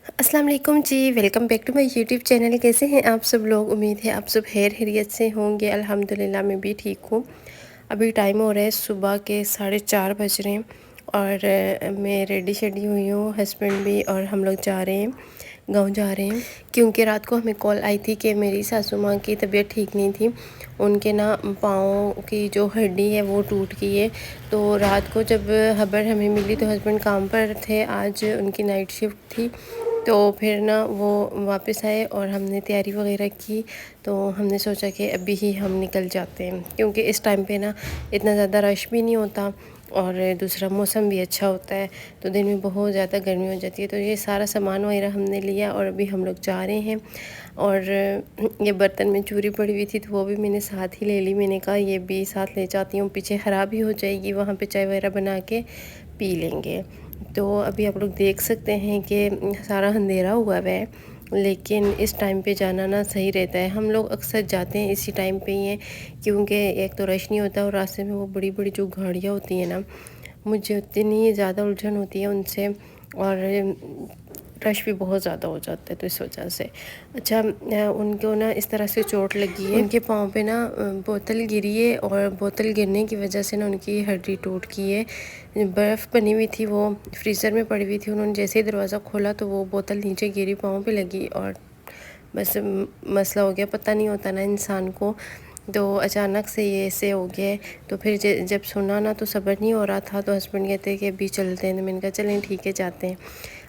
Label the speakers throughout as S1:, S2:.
S1: السلام علیکم جی، welcome back to my YouTube channel. کیسے ہیں آپ سب لوگ؟ امید ہے آپ سب خیریت سے ہوں گے۔ الحمدللہ میں بھی ٹھیک ہوں۔ ابھی ٹائم ہو رہا ہے صبح کے 4:30 بج رہے ہیں اور میں ریڈی شیڈی ہوئی ہوں، ہسبینڈ بھی، اور ہم لوگ جا رہے ہیں، گاؤں جا رہے ہیں، کیونکہ رات کو ہمیں کال آئی تھی کہ میری ساسو ماں کی طبیعت ٹھیک نہیں تھی، ان کے نا پاؤں کی جو ہڈی ہے وہ ٹوٹ گئی ہے۔ تو رات کو جب خبر ہمیں ملی تو ہسبینڈ کام پر تھے، آج ان کی نائٹ شفٹ تھی، تو پھر نا وہ واپس آئے اور ہم نے تیاری وغیرہ کی، تو ہم نے سوچا کہ ابھی ہی ہم نکل جاتے ہیں، کیونکہ اس ٹائم پہ نا اتنا زیادہ رش بھی نہیں ہوتا اور دوسرا موسم بھی اچھا ہوتا ہے، تو دن میں بہت زیادہ گرمی ہو جاتی ہے۔ تو یہ سارا سامان وغیرہ ہم نے لیا اور ابھی ہم لوگ جا رہے ہیں۔ اور یہ برتن میں چوری پڑی ہوئی تھی تو وہ بھی میں نے ساتھ ہی لے لی، میں نے کہا یہ بھی ساتھ لے جاتی ہوں، پیچھے خراب ہی ہو جائے گی، وہاں پہ چائے وغیرہ بنا کے پی لیں گے۔ تو ابھی آپ لوگ دیکھ سکتے ہیں کہ سارا اندھیرا ہوا ہے، لیکن اس ٹائم پہ جانا نا صحیح رہتا ہے۔ ہم لوگ اکثر جاتے ہیں اسی ٹائم پہ ہی ہیں، کیونکہ ایک تو رش نہیں ہوتا اور راستے میں وہ بڑی بڑی جو گاڑیاں ہوتی ہیں نا، مجھے اتنی زیادہ الجھن ہوتی ہے ان سے، اور رش بھی بہت زیادہ ہو جاتا ہے، تو اس وجہ سے اچھا ان کو نا اس طرح سے چوٹ لگی ہے، ان کے پاؤں پہ نا بوتل گری ہے، اور بوتل گرنے کی وجہ سے نا ان کی ہڈی ٹوٹ گئی ہے۔ برف بنی ہوئی تھی، وہ فریزر میں پڑی ہوئی تھی، انہوں نے جیسے ہی دروازہ کھولا تو وہ بوتل نیچے گری، پاؤں پہ لگی اور بس مسئلہ ہو گیا۔ پتہ نہیں ہوتا نا انسان کو، تو اچانک سے یہ ایسے ہو گیا۔ تو پھر جب سنا نا تو صبر نہیں ہو رہا تھا، تو ہسبینڈ کہتے ہیں کہ ابھی چلتے ہیں، تو میں نے کہا چلیں ٹھیک ہے جاتے ہیں۔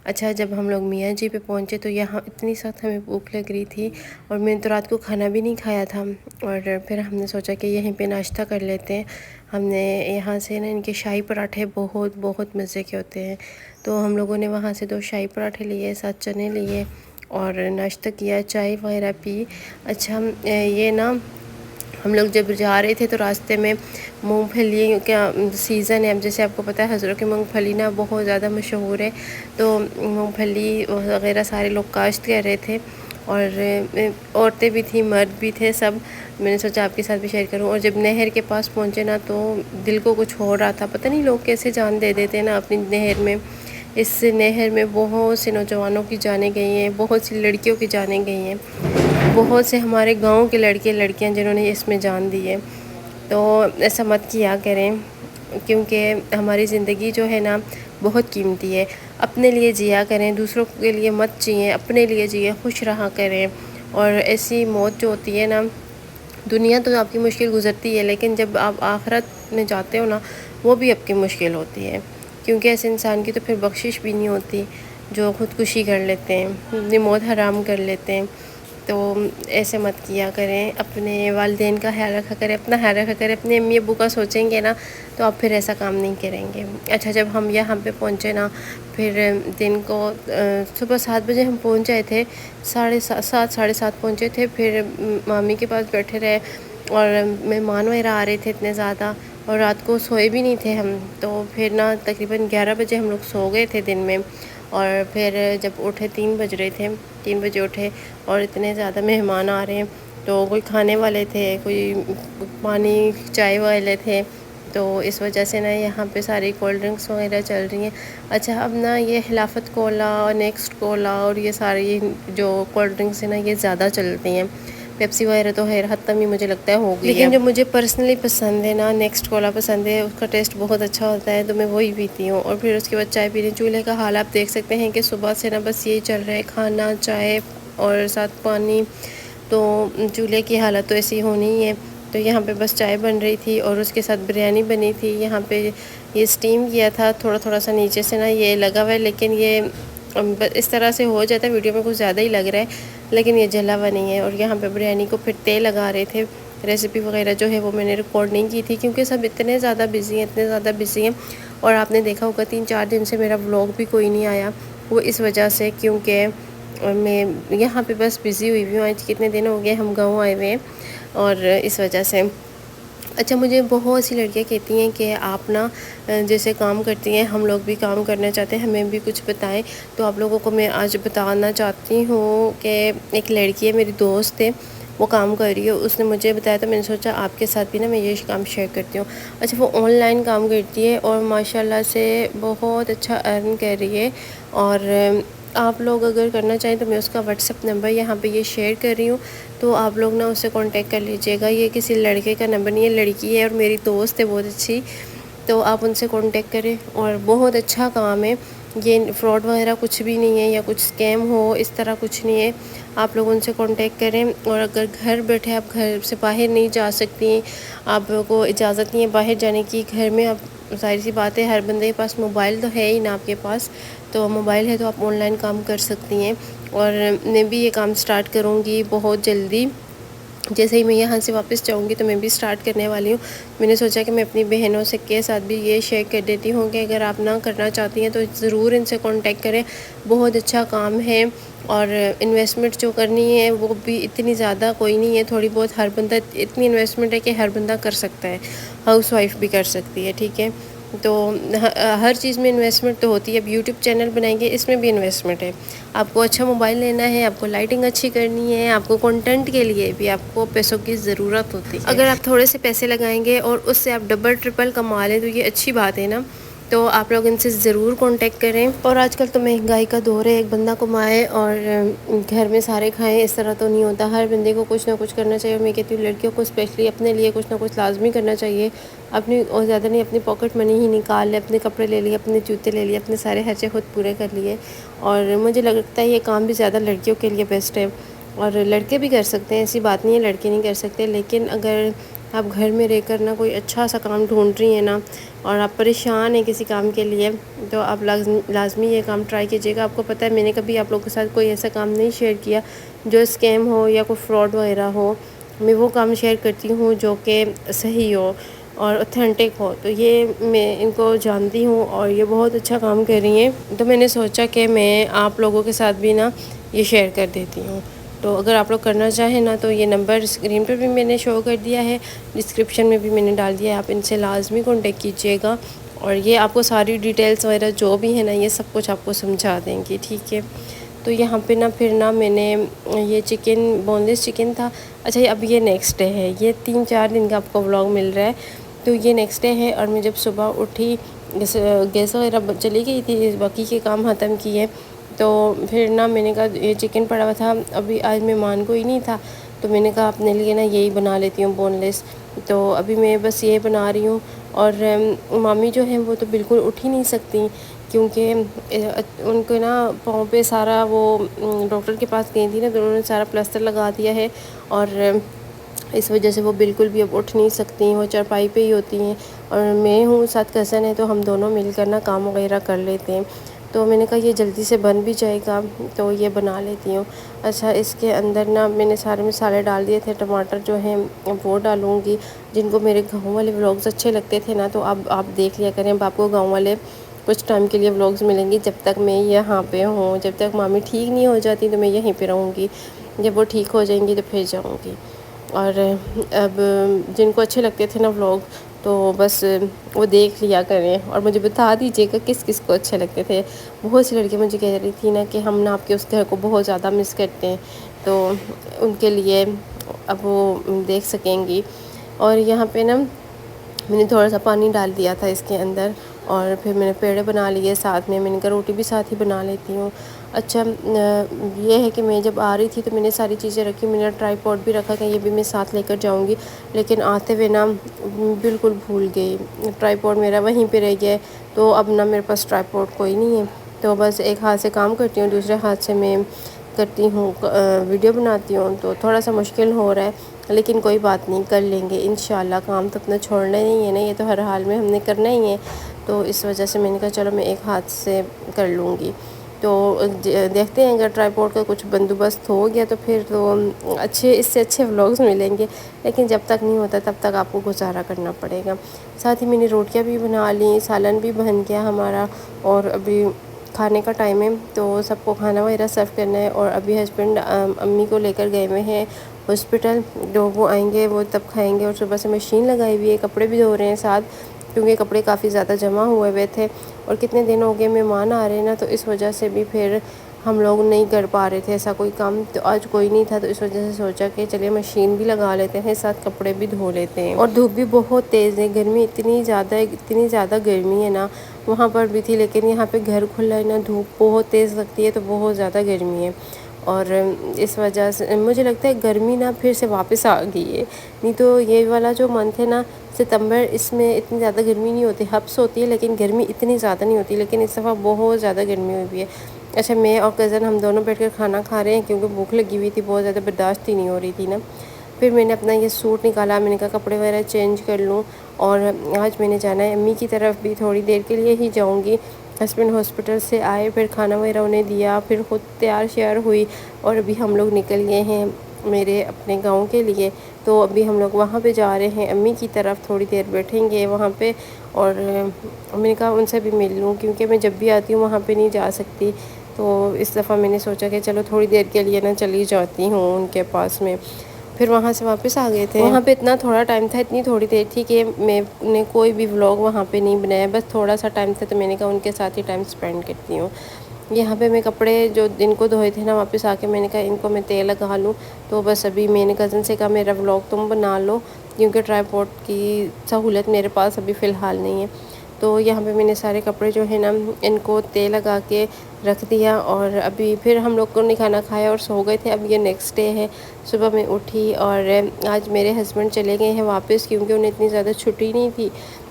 S1: اچھا جب ہم لوگ میاں جی پہ پہنچے تو یہاں اتنی سخت ہمیں بھوک لگ رہی تھی، اور میں نے تو رات کو کھانا بھی نہیں کھایا تھا، اور پھر ہم نے سوچا کہ یہیں پہ ناشتہ کر لیتے ہیں۔ ہم نے یہاں سے نا ان کے شاہی پراٹھے بہت بہت مزے کے ہوتے ہیں، تو ہم لوگوں نے وہاں سے 2 شاہی پراٹھے لیے، 7 چنے لیے اور ناشتہ کیا، چائے وغیرہ پی۔ اچھا یہ نا ہم لوگ جب جا رہے تھے تو راستے میں مونگ پھلی کا سیزن ہے، اب جیسے آپ کو پتہ ہے حضرت کی مونگ پھلی نا بہت زیادہ مشہور ہے، تو مونگ پھلی وغیرہ سارے لوگ کاشت کر رہے تھے، اور عورتیں بھی تھیں، مرد بھی تھے، سب۔ میں نے سوچا آپ کے ساتھ بھی شیئر کروں۔ اور جب نہر کے پاس پہنچے نا تو دل کو کچھ ہو رہا تھا، پتہ نہیں لوگ کیسے جان دے دیتے ہیں نا اپنی نہر میں۔ اس نہر میں بہت سے نوجوانوں کی جانیں گئی ہیں، بہت سی لڑکیوں کی جانیں گئی ہیں، بہت سے ہمارے گاؤں کے لڑکے لڑکیاں جنہوں نے اس میں جان دی ہے۔ تو ایسا مت کیا کریں، کیونکہ ہماری زندگی جو ہے نا بہت قیمتی ہے، اپنے لیے جیا کریں، دوسروں کے لیے مت جئیں، اپنے لیے جئیں، خوش رہا کریں۔ اور ایسی موت جو ہوتی ہے نا، دنیا تو آپ کی مشکل گزرتی ہے، لیکن جب آپ آخرت میں جاتے ہو نا وہ بھی آپ کی مشکل ہوتی ہے، کیونکہ ایسے انسان کی تو پھر بخشش بھی نہیں ہوتی جو خودکشی کر لیتے ہیں، اپنی موت حرام کر لیتے ہیں۔ تو ایسے مت کیا کریں، اپنے والدین کا خیال رکھا کریں، اپنا خیال رکھا کریں، اپنے امی ابو کا سوچیں گے نا تو آپ پھر ایسا کام نہیں کریں گے۔ اچھا جب ہم یہاں پہ پہنچے نا، پھر دن کو صبح 7 بجے ہم پہنچ جائے تھے، 7:30 7:30 پہنچے تھے، پھر مامی کے پاس بیٹھے رہے، اور مہمان وغیرہ آ رہے تھے اتنے زیادہ، اور رات کو سوئے بھی نہیں تھے ہم، تو پھر نا تقریباً 11 بجے ہم لوگ سو گئے تھے دن میں، اور پھر جب اٹھے 3 بج رہے تھے، 3 بجے اٹھے، اور اتنے زیادہ مہمان آ رہے ہیں، تو کوئی کھانے والے تھے، کوئی پانی چائے والے تھے، تو اس وجہ سے نا یہاں پہ ساری کولڈ ڈرنکس وغیرہ چل رہی ہیں۔ اچھا اب نا یہ خلافت کولا، نیکسٹ کولا، اور یہ ساری جو کولڈ ڈرنکس ہیں نا یہ زیادہ چلتی ہیں، پیپسی وغیرہ تو خیر ختم ہی مجھے لگتا ہے ہو گئی ہے، لیکن جو مجھے پرسنلی پسند ہے نا، نیکسٹ کولا پسند ہے، اس کا ٹیسٹ بہت اچھا ہوتا ہے، تو میں وہی پیتی ہوں۔ اور پھر اس کے بعد چائے پینے، چولہے کا حال آپ دیکھ سکتے ہیں کہ صبح سے نا بس یہی چل رہا ہے، کھانا، چائے اور ساتھ پانی، تو چولہے کی حالت تو ایسی ہونی ہی ہے۔ تو یہاں پہ بس چائے بن رہی تھی اور اس کے ساتھ بریانی بنی تھی، یہاں پہ یہ سٹیم کیا تھا، تھوڑا تھوڑا سا نیچے سے نا یہ لگا ہوا ہے، لیکن یہ اس طرح سے ہو جاتا ہے، ویڈیو میں کچھ زیادہ ہی لگ رہا ہے، لیکن یہ جلا ہوا نہیں ہے۔ اور یہاں پہ بریانی کو پھر تیل لگا رہے تھے، ریسیپی وغیرہ جو ہے وہ میں نے ریکارڈ نہیں کی تھی، کیونکہ سب اتنے زیادہ بزی ہیں، اتنے زیادہ بزی ہیں، اور آپ نے دیکھا ہوگا 3 4 دن سے میرا ولاگ بھی کوئی نہیں آیا، وہ اس وجہ سے کیونکہ میں یہاں پہ بس بزی ہوئی ہوئی ہوں۔ آج کتنے دن ہو گئے ہم گاؤں آئے ہوئے ہیں، اور اس وجہ سے اچھا مجھے بہت سی لڑکیاں کہتی ہیں کہ آپ نا جیسے کام کرتی ہیں، ہم لوگ بھی کام کرنا چاہتے ہیں، ہمیں بھی کچھ بتائیں، تو آپ لوگوں کو میں آج بتانا چاہتی ہوں کہ ایک لڑکی ہے، میری دوست ہے، وہ کام کر رہی ہے، اس نے مجھے بتایا، تو میں نے سوچا آپ کے ساتھ بھی نا میں یہ کام شیئر کرتی ہوں۔ اچھا وہ آن لائن کام کرتی ہے اور ماشاء اللہ سے بہت اچھا ارن کر رہی ہے، اور آپ لوگ اگر کرنا چاہیں تو میں اس کا واٹس ایپ نمبر یہاں پہ یہ شیئر کر رہی ہوں، تو آپ لوگ نا اس سے کانٹیکٹ کر لیجیے گا۔ یہ کسی لڑکے کا نمبر نہیں ہے، لڑکی ہے اور میری دوست ہے بہت اچھی، تو آپ ان سے کانٹیکٹ کریں، اور بہت اچھا کام ہے یہ، فراڈ وغیرہ کچھ بھی نہیں ہے یا کچھ اسکیم ہو اس طرح کچھ نہیں ہے۔ آپ لوگ ان سے کانٹیکٹ کریں، اور اگر گھر بیٹھے آپ گھر سے باہر نہیں جا سکتی، آپ کو اجازت نہیں ہے باہر جانے کی، گھر میں آپ ظاہر سی بات ہے ہر بندے کے پاس موبائل تو ہے ہی نا آپ کے پاس، تو موبائل ہے تو آپ آن لائن کام کر سکتی ہیں۔ اور میں بھی یہ کام سٹارٹ کروں گی بہت جلدی، جیسے ہی میں یہاں سے واپس جاؤں گی تو میں بھی سٹارٹ کرنے والی ہوں۔ میں نے سوچا کہ میں اپنی بہنوں سے کے ساتھ بھی یہ شیئر کر دیتی ہوں کہ اگر آپ نہ کرنا چاہتی ہیں تو ضرور ان سے کانٹیکٹ کریں، بہت اچھا کام ہے۔ اور انویسٹمنٹ جو کرنی ہے وہ بھی اتنی زیادہ کوئی نہیں ہے، تھوڑی بہت ہر بندہ، اتنی انویسٹمنٹ ہے کہ ہر بندہ کر سکتا ہے، ہاؤس وائف بھی کر سکتی ہے، ٹھیک ہے۔ تو ہر چیز میں انویسٹمنٹ تو ہوتی ہے۔ اب یوٹیوب چینل بنائیں گے، اس میں بھی انویسٹمنٹ ہے۔ آپ کو اچھا موبائل لینا ہے، آپ کو لائٹنگ اچھی کرنی ہے، آپ کو کنٹینٹ کے لیے بھی آپ کو پیسوں کی ضرورت ہوتی ہے۔ اگر آپ تھوڑے سے پیسے لگائیں گے اور اس سے آپ ڈبل ٹرپل کما لیں تو یہ اچھی بات ہے نا، تو آپ لوگ ان سے ضرور کانٹیکٹ کریں۔ اور آج کل تو مہنگائی کا دور ہے، ایک بندہ کمائے اور گھر میں سارے کھائیں اس طرح تو نہیں ہوتا، ہر بندے کو کچھ نہ کچھ کرنا چاہیے۔ میں کہتی ہوں لڑکیوں کو اسپیشلی اپنے لیے کچھ نہ کچھ لازمی کرنا چاہیے، اپنی اور زیادہ نہیں، اپنی پاکٹ منی ہی نکال لے، اپنے کپڑے لے لیے، اپنے جوتے لے لیے، اپنے سارے خرچے خود پورے کر لیے۔ اور مجھے لگتا ہے یہ کام بھی زیادہ لڑکیوں کے لیے بیسٹ ہے، اور لڑکے بھی کر سکتے ہیں، ایسی بات نہیں ہے لڑکے نہیں کر سکتے، لیکن اگر آپ گھر میں رہ کر نا کوئی اچھا سا کام ڈھونڈ رہی ہیں نا، اور آپ پریشان ہیں کسی کام کے لیے، تو آپ لازمی یہ کام ٹرائی کیجیے گا۔ آپ کو پتہ ہے میں نے کبھی آپ لوگوں کے ساتھ کوئی ایسا کام نہیں شیئر کیا جو اسکیم ہو یا کوئی فراڈ وغیرہ ہو، میں وہ کام شیئر کرتی ہوں جو کہ صحیح ہو اور اوتھینٹک ہو، تو یہ میں ان کو جانتی ہوں اور یہ بہت اچھا کام کر رہی ہیں، تو میں نے سوچا کہ میں آپ لوگوں کے ساتھ بھی نا یہ شیئر کر دیتی ہوں۔ تو اگر آپ لوگ کرنا چاہیں نا تو یہ نمبر اسکرین پہ بھی میں نے شو کر دیا ہے، ڈسکرپشن میں بھی میں نے ڈال دیا ہے، آپ ان سے لازمی کانٹیکٹ کیجیے گا، اور یہ آپ کو ساری ڈیٹیلز وغیرہ جو بھی ہے نا یہ سب کچھ آپ کو سمجھا دیں گی، ٹھیک ہے۔ تو یہاں پہ نا پھر نا میں نے یہ چکن بون لیس چکن تھا، اچھا اب یہ نیکسٹ ڈے ہے، یہ 3-4 دن کا آپ کو ولاگ مل رہا ہے، تو یہ نیکسٹ ڈے ہے۔ اور میں جب صبح اٹھی، گیس وغیرہ چلی گئی تھی، باقی کے کام ختم کیے، تو پھر نا میں نے کہا یہ چکن پڑا ہوا تھا، ابھی آج مہمان کوئی نہیں تھا، تو میں نے کہا اپنے لیے نا یہی بنا لیتی ہوں بون لیس، تو ابھی میں بس یہ بنا رہی ہوں۔ اور مامی جو ہیں وہ تو بالکل اٹھ ہی نہیں سکتی، کیونکہ ان کو نا پاؤں پہ سارا وہ ڈاکٹر کے پاس گئی تھی نا، تو انہوں نے سارا پلسٹر لگا دیا ہے، اور اس وجہ سے وہ بالکل بھی اب اٹھ نہیں سکتی، وہ چارپائی پہ ہی ہوتی ہیں، اور میں ہوں ساتھ کزن ہے، تو ہم دونوں مل کر نا کام وغیرہ کر لیتے ہیں۔ تو میں نے کہا یہ جلدی سے بن بھی جائے گا تو یہ بنا لیتی ہوں۔ اچھا اس کے اندر نا میں نے سارے مسالے ڈال دیے تھے، ٹماٹر جو ہیں وہ ڈالوں گی، جن کو میرے گاؤں والے ولاگز اچھے لگتے تھے نا تو اب آپ دیکھ لیا کریں، اب آپ کو گاؤں والے کچھ ٹائم کے لیے ولاگز ملیں گی، جب تک میں یہاں پہ ہوں، جب تک مامی ٹھیک نہیں ہو جاتی تو میں یہیں پہ رہوں گی، جب وہ ٹھیک ہو جائیں گی تو پھر جاؤں گی۔ اور اب جن کو اچھے لگتے تھے نا ولاگ تو بس وہ دیکھ لیا کریں، اور مجھے بتا دیجیے گا کس کس کو اچھے لگتے تھے۔ بہت سی لڑکیاں مجھے کہہ رہی تھی نا کہ ہم نا آپ کے اس گھر کو بہت زیادہ مس کرتے ہیں، تو ان کے لیے اب وہ دیکھ سکیں گی۔ اور یہاں پہ نا میں نے تھوڑا سا پانی ڈال دیا تھا اس کے اندر، اور پھر میں نے پیڑے بنا لیے ساتھ میں نے کہا روٹی بھی ساتھ ہی بنا لیتی ہوں۔ اچھا یہ ہے کہ میں جب آ رہی تھی تو میں نے ساری چیزیں رکھی، میں نے ٹرائی پوڈ بھی رکھا کہ یہ بھی میں ساتھ لے کر جاؤں گی، لیکن آتے ہوئے نا بالکل بھول گئی، ٹرائی پوڈ میرا وہیں پہ رہ گیا، تو اب نا میرے پاس ٹرائی پوڈ کوئی نہیں ہے، تو بس ایک ہاتھ سے کام کرتی ہوں، دوسرے ہاتھ سے میں کرتی ہوں ویڈیو بناتی ہوں، تو تھوڑا سا مشکل ہو رہا ہے، لیکن کوئی بات نہیں، کر لیں گے انشاءاللہ، کام تو اپنا چھوڑنا نہیں ہے نا، یہ تو ہر حال میں ہم نے کرنا ہی ہے، تو اس وجہ سے میں نے کہا چلو میں ایک ہاتھ سے کر لوں گی۔ تو دیکھتے ہیں اگر ٹرائی پوڈ کا کچھ بندوبست ہو گیا تو پھر تو اچھے، اس سے اچھے ولاگز ملیں گے، لیکن جب تک نہیں ہوتا تب تک آپ کو گزارا کرنا پڑے گا۔ ساتھ ہی میں نے روٹیاں بھی بنا لیں، سالن بھی بن گیا ہمارا، اور ابھی کھانے کا ٹائم ہے تو سب کو کھانا وغیرہ سرو کرنا ہے، اور ابھی ہسبینڈ امی کو لے کر گئے ہوئے ہیں ہاسپٹل، جو وہ آئیں گے وہ تب کھائیں گے، اور صبح سے مشین لگائی ہوئی ہے، کپڑے بھی دھو رہے ہیں ساتھ، کیونکہ کپڑے کافی زیادہ جمع ہوئے تھے، اور کتنے دن ہو گئے مہمان آ رہے ہیں نا، تو اس وجہ سے بھی پھر ہم لوگ نہیں کر پا رہے تھے ایسا کوئی کام، تو آج کوئی نہیں تھا، تو اس وجہ سے سوچا کہ چلیے مشین بھی لگا لیتے ہیں، ساتھ کپڑے بھی دھو لیتے ہیں۔ اور دھوپ بھی بہت تیز ہے، گرمی اتنی زیادہ گرمی ہے نا، وہاں پر بھی تھی لیکن یہاں پہ گھر کھلا ہے نا، دھوپ بہت تیز لگتی ہے تو بہت زیادہ گرمی ہے۔ اور اس وجہ سے مجھے لگتا ہے گرمی نا پھر سے واپس آ گئی ہے، نہیں تو یہ والا جو منتھ ہے نا ستمبر، اس میں اتنی زیادہ گرمی نہیں ہوتی، ہبس ہوتی ہے لیکن گرمی اتنی زیادہ نہیں ہوتی، لیکن اس دفعہ بہت زیادہ گرمی ہوئی ہے۔ اچھا، میں اور کزن ہم دونوں بیٹھ کر کھانا کھا رہے ہیں کیونکہ بھوک لگی ہوئی تھی، بہت زیادہ برداشت ہی نہیں ہو رہی تھی نا۔ پھر میں نے اپنا یہ سوٹ نکالا، میں نے کہا کپڑے وغیرہ چینج کر لوں، اور آج میں نے جانا ہے امی کی طرف بھی، تھوڑی دیر کے لیے ہی جاؤں گی۔ ہسبینڈ ہاسپٹل سے آئے، پھر کھانا وغیرہ انہیں دیا، پھر خود تیار شیار ہوئی، اور ابھی ہم لوگ نکل گئے ہیں میرے اپنے گاؤں کے لیے۔ تو ابھی ہم لوگ وہاں پہ جا رہے ہیں امی کی طرف، تھوڑی دیر بیٹھیں گے وہاں پہ، اور میں نے کہا ان سے بھی مل لوں کیونکہ میں جب بھی آتی ہوں وہاں پہ نہیں جا سکتی، تو اس دفعہ میں نے سوچا کہ چلو تھوڑی دیر کے لیے نا چلی جاتی ہوں ان کے پاس میں۔ پھر وہاں سے واپس آ گئے تھے، وہاں پہ اتنا تھوڑا ٹائم تھا، اتنی تھوڑی دیر تھی کہ میں نے کوئی بھی ولاگ وہاں پہ نہیں بنایا، بس تھوڑا سا ٹائم تھا تو میں نے کہا ان کے ساتھ ہی ٹائم سپینڈ کرتی ہوں۔ یہاں پہ میں کپڑے جو ان کو دھوئے تھے نا، واپس آ کے میں نے کہا ان کو میں تیل لگا لوں، تو بس ابھی میں نے کزن سے کہا میرا ولاگ تم بنا لو کیونکہ ٹرائی پوڈ کی سہولت میرے پاس ابھی فی الحال نہیں ہے۔ تو یہاں پہ میں نے سارے کپڑے جو ہے نا ان کو تیل لگا کے رکھ دیا، اور ابھی پھر ہم لوگ کو نہیں کھانا کھایا اور سو گئے تھے۔ اب یہ نیکسٹ ڈے ہے، صبح میں اٹھی اور آج میرے ہسبینڈ چلے گئے ہیں واپس کیونکہ انہیں اتنی زیادہ چھٹی نہیں تھی،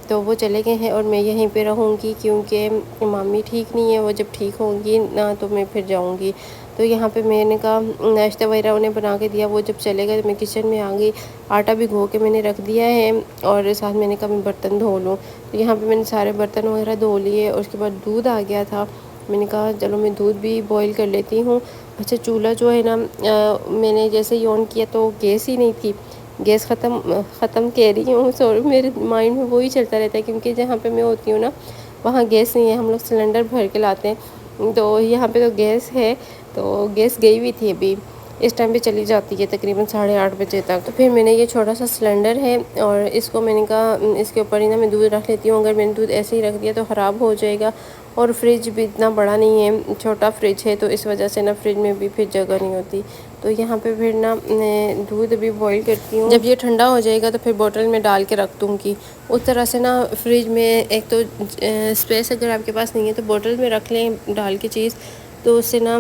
S1: تو وہ چلے گئے ہیں اور میں یہیں پہ رہوں گی کیونکہ مامی ٹھیک نہیں ہے، وہ جب ٹھیک ہوں گی نا تو میں پھر جاؤں گی۔ تو یہاں پہ میں نے کہا ناشتہ وغیرہ انہیں بنا کے دیا، وہ جب چلے گئے تو میں کچن میں آ گئی، آٹا بھی گھو کے میں نے رکھ دیا ہے، اور ساتھ میں نے کہا میں برتن دھو لوں، تو یہاں پہ میں نے سارے برتن وغیرہ دھو لیے، اور اس کے بعد دودھ آ گیا تھا، میں نے کہا چلو میں دودھ بھی بوائل کر لیتی ہوں۔ اچھا، چولہا جو ہے نا میں نے جیسے ہی آن کیا تو گیس ہی نہیں تھی، گیس ختم کہہ رہی ہوں، سوری، میرے مائنڈ میں وہی چلتا رہتا ہے کیونکہ جہاں پہ میں ہوتی ہوں نا وہاں گیس نہیں ہے، ہم لوگ سلنڈر بھر کے لاتے ہیں، تو یہاں پہ تو گیس ہے، تو گیس گئی ہوئی تھی ابھی، اس ٹائم پہ چلی جاتی ہے تقریباً 8:30 بجے تک۔ تو پھر میں نے یہ چھوٹا سا سلنڈر ہے اور اس کو میں نے کہا اس کے اوپر ہی نا میں دودھ رکھ لیتی ہوں، اگر میں نے دودھ ایسے ہی رکھ دیا تو خراب ہو جائے گا، اور فریج بھی اتنا بڑا نہیں ہے، چھوٹا فریج ہے، تو اس وجہ سے نا فریج میں بھی پھر جگہ نہیں ہوتی، تو یہاں پہ پھر نا میں دودھ بھی بوائل کرتی ہوں، جب یہ ٹھنڈا ہو جائے گا تو پھر بوٹل میں ڈال کے رکھ دوں گی۔ اس طرح سے نا فریج میں ایک تو اسپیس اگر آپ کے پاس نہیں ہے تو بوٹل میں رکھ لیں ڈال کے چیز، تو اس سے نا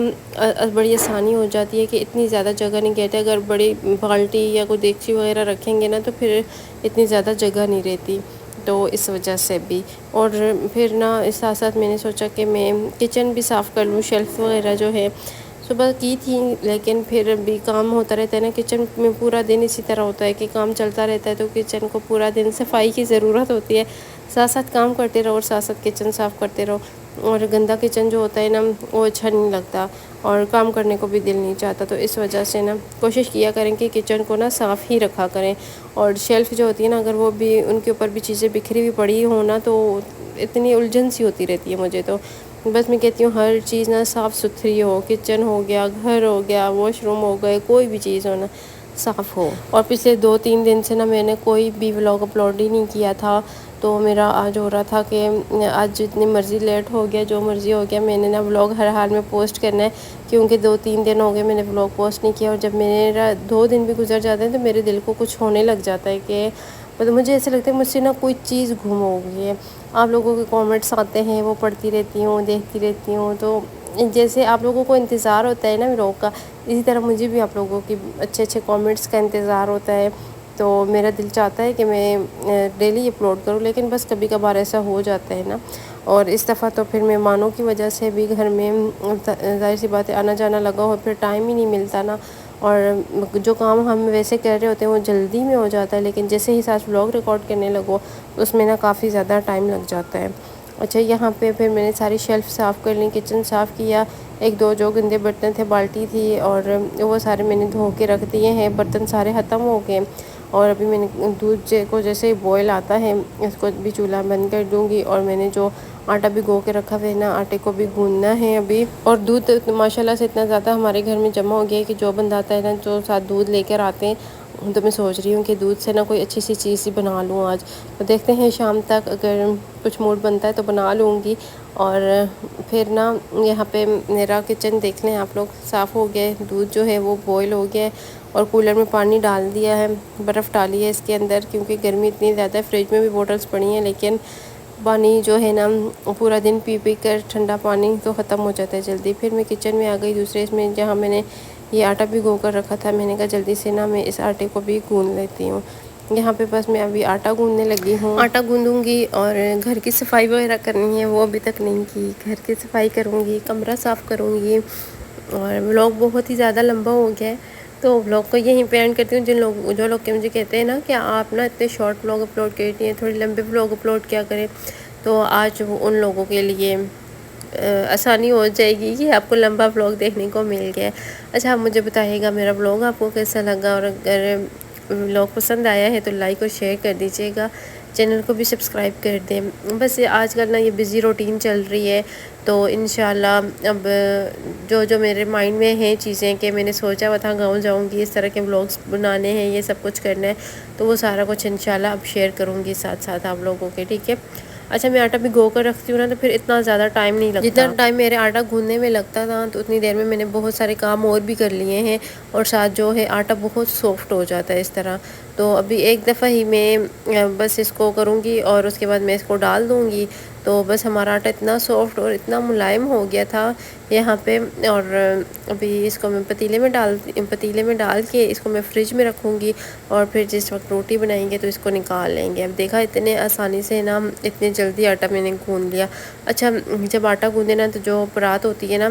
S1: بڑی آسانی ہو جاتی ہے کہ اتنی زیادہ جگہ نہیں کہتے، اگر بڑی بالٹی یا کوئی دیگچی وغیرہ رکھیں گے نا تو پھر اتنی زیادہ جگہ نہیں رہتی، تو اس وجہ سے بھی۔ اور پھر نا اس ساتھ ساتھ میں نے سوچا کہ میں کچن بھی صاف کر لوں، شیلف وغیرہ جو ہے صبح کی تھی لیکن پھر بھی کام ہوتا رہتا ہے نا کچن میں، پورا دن اسی طرح ہوتا ہے کہ کام چلتا رہتا ہے، تو کچن کو پورا دن صفائی کی ضرورت ہوتی ہے، ساتھ ساتھ کام کرتے رہو اور ساتھ ساتھ کچن صاف کرتے رہو، اور گندا کچن جو ہوتا ہے نا وہ اچھا نہیں لگتا اور کام کرنے کو بھی دل نہیں چاہتا، تو اس وجہ سے نا کوشش کیا کریں کہ کچن کو نا صاف ہی رکھا کریں، اور شیلف جو ہوتی ہے نا اگر وہ بھی ان کے اوپر بھی چیزیں بکھری ہوئی پڑی ہوں نا تو اتنی الجھن سی ہوتی رہتی ہے مجھے، تو بس میں کہتی ہوں ہر چیز نا صاف ستھری ہو، کچن ہو گیا، گھر ہو گیا، واش روم ہو گئے، کوئی بھی چیز ہو نا صاف ہو۔ اور پچھلے 2-3 دن سے نا میں نے کوئی بھی ولاگ اپلوڈ ہی نہیں کیا تھا، تو میرا آج ہو رہا تھا کہ آج جتنی مرضی لیٹ ہو گیا، جو مرضی ہو گیا، میں نے نا ولاگ ہر حال میں پوسٹ کرنا ہے، کیونکہ 2-3 دن ہو گئے میں نے ولاگ پوسٹ نہیں کیا، اور جب میرا 2 دن بھی گزر جاتے ہیں تو میرے دل کو کچھ ہونے لگ جاتا ہے کہ مطلب مجھے ایسے لگتا ہے مجھ سے نا کوئی چیز گم ہو گئی ہے۔ آپ لوگوں کے کامنٹس آتے ہیں وہ پڑھتی رہتی ہوں، دیکھتی رہتی ہوں، تو جیسے آپ لوگوں کو انتظار ہوتا ہے نا ولاگ کا، اسی طرح مجھے بھی آپ لوگوں کی اچھے اچھے کامنٹس کا انتظار ہوتا ہے، تو میرا دل چاہتا ہے کہ میں ڈیلی اپلوڈ کروں، لیکن بس کبھی کبھار ایسا ہو جاتا ہے نا، اور اس دفعہ تو پھر مہمانوں کی وجہ سے بھی گھر میں ظاہر سی بات ہے آنا جانا لگا ہو، پھر ٹائم ہی نہیں ملتا نا، اور جو کام ہم ویسے کر رہے ہوتے ہیں وہ جلدی میں ہو جاتا ہے، لیکن جیسے ہی ساتھ ولاگ ریکارڈ کرنے لگو اس میں نا کافی زیادہ ٹائم لگ جاتا ہے۔ اچھا، یہاں پہ پھر میں نے ساری شیلف صاف کر لی، کچن صاف کیا، 1-2 جو گندے برتن تھے، بالٹی تھی، اور وہ سارے میں نے دھو کے رکھ دیے ہیں، برتن سارے ختم ہو گئے، اور ابھی میں نے دودھ کو جیسے بوائل آتا ہے اس کو بھی چولہا بند کر دوں گی، اور میں نے جو آٹا بھی گو کے رکھا ہوا ہے نا آٹے کو بھی گوندنا ہے ابھی، اور دودھ ماشاءاللہ سے اتنا زیادہ ہمارے گھر میں جمع ہو گیا ہے کہ جو بندہ آتا ہے نا جو ساتھ دودھ لے کر آتے ہیں، تو میں سوچ رہی ہوں کہ دودھ سے نا کوئی اچھی سی چیز ہی بنا لوں آج، تو دیکھتے ہیں شام تک اگر کچھ موڈ بنتا ہے تو بنا لوں گی، اور پھر نا یہاں پہ میرا کچن دیکھ لیں آپ لوگ، صاف ہو گیا ہے، دودھ جو ہے وہ بوائل ہو گیا ہے اور کولر میں پانی ڈال دیا ہے، برف ڈالی ہے اس کے اندر کیونکہ گرمی اتنی زیادہ ہے۔ فریج میں بھی بوٹلز پڑی ہیں لیکن پانی جو ہے نا پورا دن پی پی کر ٹھنڈا پانی تو ختم ہو جاتا ہے جلدی۔ پھر میں کچن میں آ گئی دوسرے اس میں جہاں میں نے یہ آٹا بھگو کر رکھا تھا، میں نے کہا جلدی سے نا میں اس آٹے کو بھی گوندھ لیتی ہوں۔ یہاں پہ بس میں ابھی آٹا گوندنے لگی ہوں، آٹا گوندوں گی اور گھر کی صفائی وغیرہ کرنی ہے وہ ابھی تک نہیں کی، گھر کی صفائی کروں گی، کمرہ صاف کروں گی۔ اور ولاگ بہت ہی زیادہ لمبا ہو گیا ہے تو ولاگ کو یہیں پہ اینڈ کرتی ہوں۔ جو لوگ کہ مجھے کہتے ہیں نا کہ آپ نا اتنے شارٹ ولاگ اپلوڈ کرتی ہیں، تھوڑے لمبے ولاگ اپلوڈ کیا کریں، تو آج وہ ان لوگوں کے لیے آسانی ہو جائے گی کہ آپ کو لمبا ولاگ دیکھنے کو مل گیا ہے۔ اچھا آپ مجھے بتائیے گا میرا ولاگ آپ کو کیسا لگا، اور اگر ولاگ پسند آیا ہے تو لائک اور شیئر کر دیجیے گا، چینل کو بھی سبسکرائب کر دیں۔ بس آج کل نا یہ بزی روٹین چل رہی ہے تو انشاءاللہ اب جو میرے مائنڈ میں ہیں چیزیں کہ میں نے سوچا ہوا تھا گاؤں جاؤں گی، اس طرح کے ولاگس بنانے ہیں، یہ سب کچھ کرنا ہے، تو وہ سارا کچھ انشاءاللہ اب شیئر کروں گی ساتھ ساتھ آپ لوگوں کے، ٹھیک ہے۔ اچھا میں آٹا بھگو کر رکھتی ہوں نا تو پھر اتنا زیادہ ٹائم نہیں لگتا، جتنا ٹائم میرے آٹا گوندنے میں لگتا تھا تو اتنی دیر میں نے بہت سارے کام اور بھی کر لیے ہیں، اور ساتھ جو ہے آٹا بہت سافٹ ہو جاتا ہے اس طرح۔ تو ابھی ایک دفعہ ہی میں بس اس کو کروں گی اور اس کے بعد میں اس کو ڈال دوں گی، تو بس ہمارا آٹا اتنا سافٹ اور اتنا ملائم ہو گیا تھا یہاں پہ۔ اور ابھی اس کو میں پتیلے میں ڈال کے اس کو میں فریج میں رکھوں گی، اور پھر جس وقت روٹی بنائیں گے تو اس کو نکال لیں گے۔ اب دیکھا اتنے آسانی سے نا، اتنے جلدی آٹا میں نے گوندھ لیا۔ اچھا جب آٹا گوندے نا تو جو پرات ہوتی ہے نا،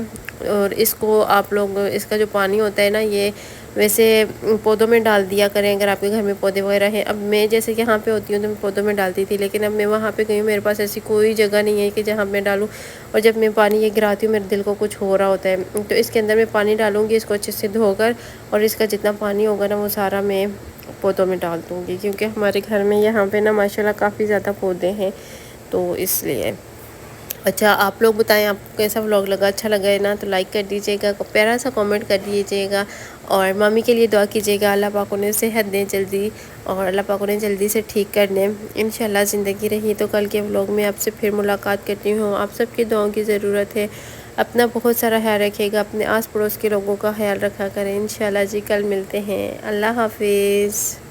S1: اور اس کو آپ لوگ اس کا جو پانی ہوتا ہے نا، یہ ویسے پودوں میں ڈال دیا کریں اگر آپ کے گھر میں پودے وغیرہ ہیں۔ اب میں جیسے کہ یہاں پہ ہوتی ہوں تو میں پودوں میں ڈالتی تھی، لیکن اب میں وہاں پہ گئی ہوں، میرے پاس ایسی کوئی جگہ نہیں ہے کہ جہاں میں ڈالوں، اور جب میں پانی یہ گراتی ہوں میرے دل کو کچھ ہو رہا ہوتا ہے، تو اس کے اندر میں پانی ڈالوں گی، اس کو اچھے سے دھو کر، اور اس کا جتنا پانی ہوگا نا وہ سارا میں پودوں میں ڈال دوں گی، کیونکہ ہمارے گھر میں یہاں پہ نا ماشاءاللہ کافی زیادہ پودے ہیں تو اس لیے۔ اچھا آپ لوگ بتائیں آپ کو کیسا ولاگ لگا، اچھا لگا ہے نا تو لائک کر دیجیے گا، پیارا سا کامنٹ کر دیجیے گا، اور مامی کے لیے دعا کیجیے گا، اللہ پاک انہیں صحت دیں جلدی، اور اللہ پاک انہیں جلدی سے ٹھیک کر دیں انشاءاللہ۔ زندگی رہی تو کل کے ولاگ میں آپ سے پھر ملاقات کرتی ہوں۔ آپ سب کی دعاؤں کی ضرورت ہے، اپنا بہت سارا خیال رکھیے گا، اپنے آس پڑوس کے لوگوں کا خیال رکھا کریں انشاءاللہ۔ جی کل ملتے ہیں، اللہ حافظ۔